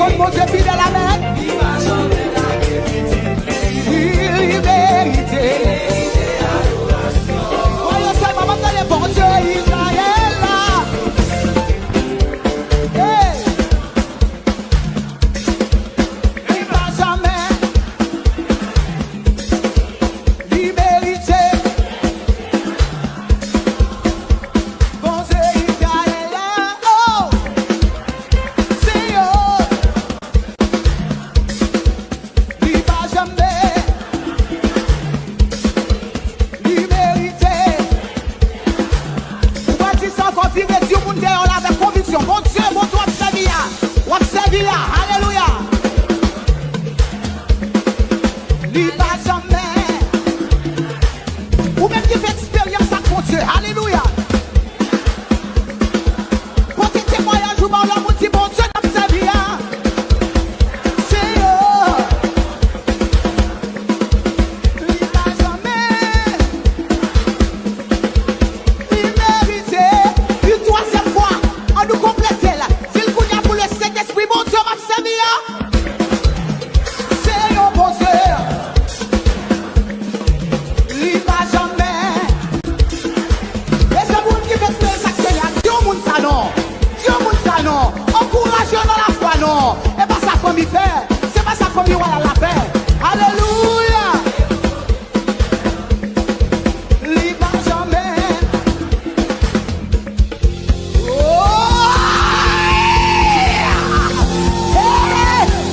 qu'on mon Dieu fidèle à l'aide. Liberté. Voyons ça, maman, dans les bons Dieu Israël là. Hey. Il va jamais. Liberté. Bon Dieu Israël là. Oh. Seigneur. Il va jamais. Liberté. Ou va dire ça encore vivre Dieu mon Dieu là avec conviction. Bon Dieu, bon toi observer. Alléluia. Il va jamais. Ou même qui fait expérience avec mon Dieu. Alléluia. Pour tes témoignages ou par l'amour dit bon Dieu observer. Seigneur. Il va jamais. Liberté. Une troisième fois, on nous complète là. S'il vous a pour le Saint-Esprit, bon Dieu m'a servi. Seigneur, bon Dieu. Il va jamais. Et c'est vous qui faites ce Seigneur. Dieu mon salon. Dieu mon salon. Encouragez dans la foi, non. Et pas ça comme il fait. C'est pas ça comme il voit la paix. Alléluia. Il va jamais.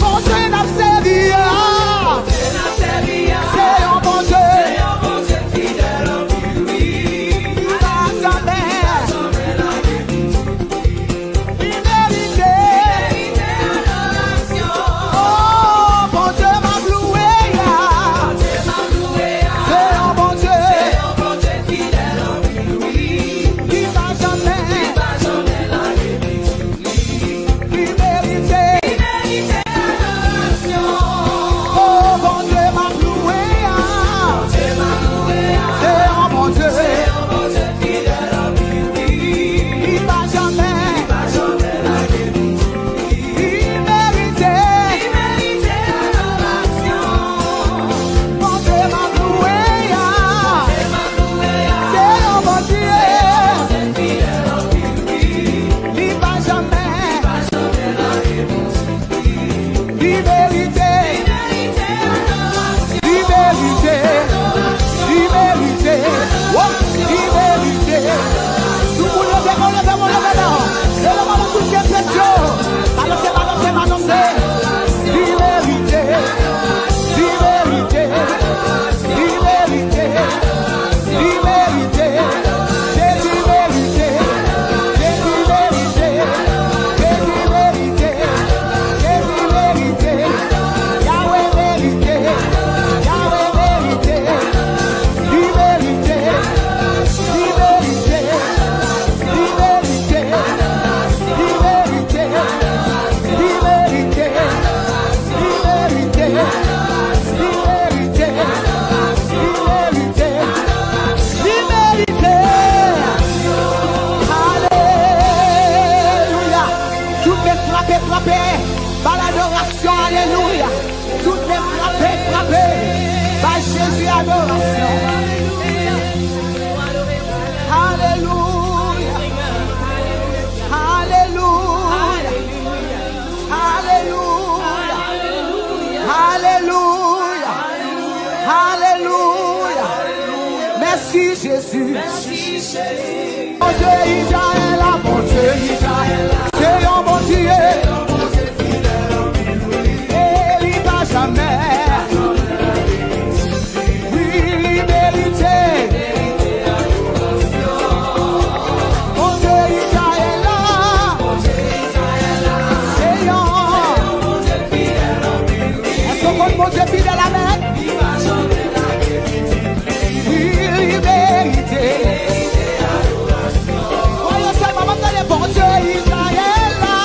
Bon Dieu n'a servi. C'est un bon Dieu. Il va jamais. Liberté. Oh, bon Dieu m'a loué. C'est un bon Dieu. Il va jamais. Liberté. Oh, bon Dieu m'a loué. C'est un bon Dieu. Il va jamais. Liberté. Bon Dieu m'a loué. C'est un bon Dieu. Il va jamais. Liberté. Liberté. Liberté. Oh, liberté. Tout le monde levez là. C'est le moment où tout est pétio. Balancez. Liberté. Liberté. Liberté. Liberté. C'est liberté. C'est liberté. C'est liberté. C'est liberté. Yahweh vérité. Yahweh vérité. Liberté. Liberté. Liberté. Liberté. Liberté. Liberté. Liberté. Liberté. Liberté. Alléluia. Toutes les frappées par l'adoration. Alléluia. Toutes les frappées par Jésus adoration. Alléluia. Alléluia. Alléluia. Alléluia. Alléluia. Merci Jésus. Bon Dieu Israël, bon Dieu Israël, c'est un bon Dieu. Et il va jamais. Oui, liberté. Bon Dieu Israël, c'est un. Est-ce qu'on compte mon Dieu fidèle à l'aide? Oui, liberté. Voyons ça, maman, dans les bons Dieu Israël là.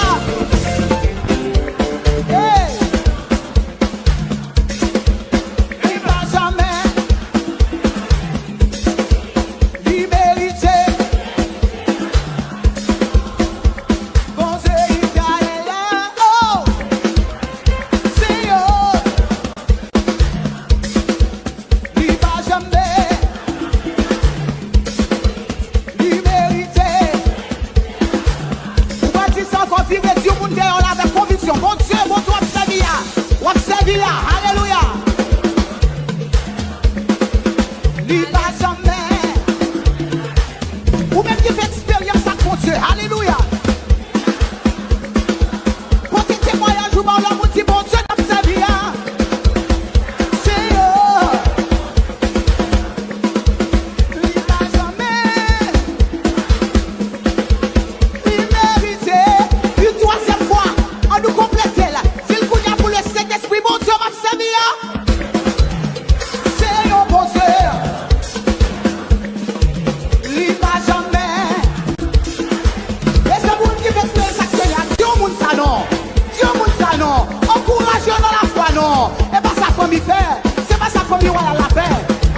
famille fait. C'est pas sa famille royale la paix.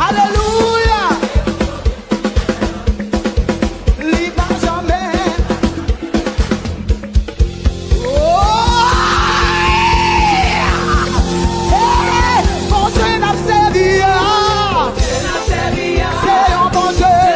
Alléluia. Li pas jamais. Bon Dieu n'a servi. C'est un bon Dieu.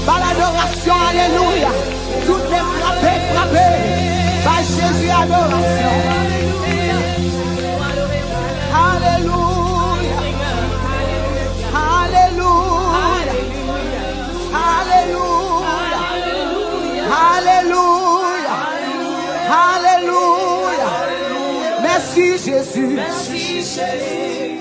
Par l'adoration, alléluia. Toutes les frappées, par Jésus, adoration. Alléluia. Alléluia. Alléluia. Alléluia. Alléluia. Merci Jésus. Merci Jésus.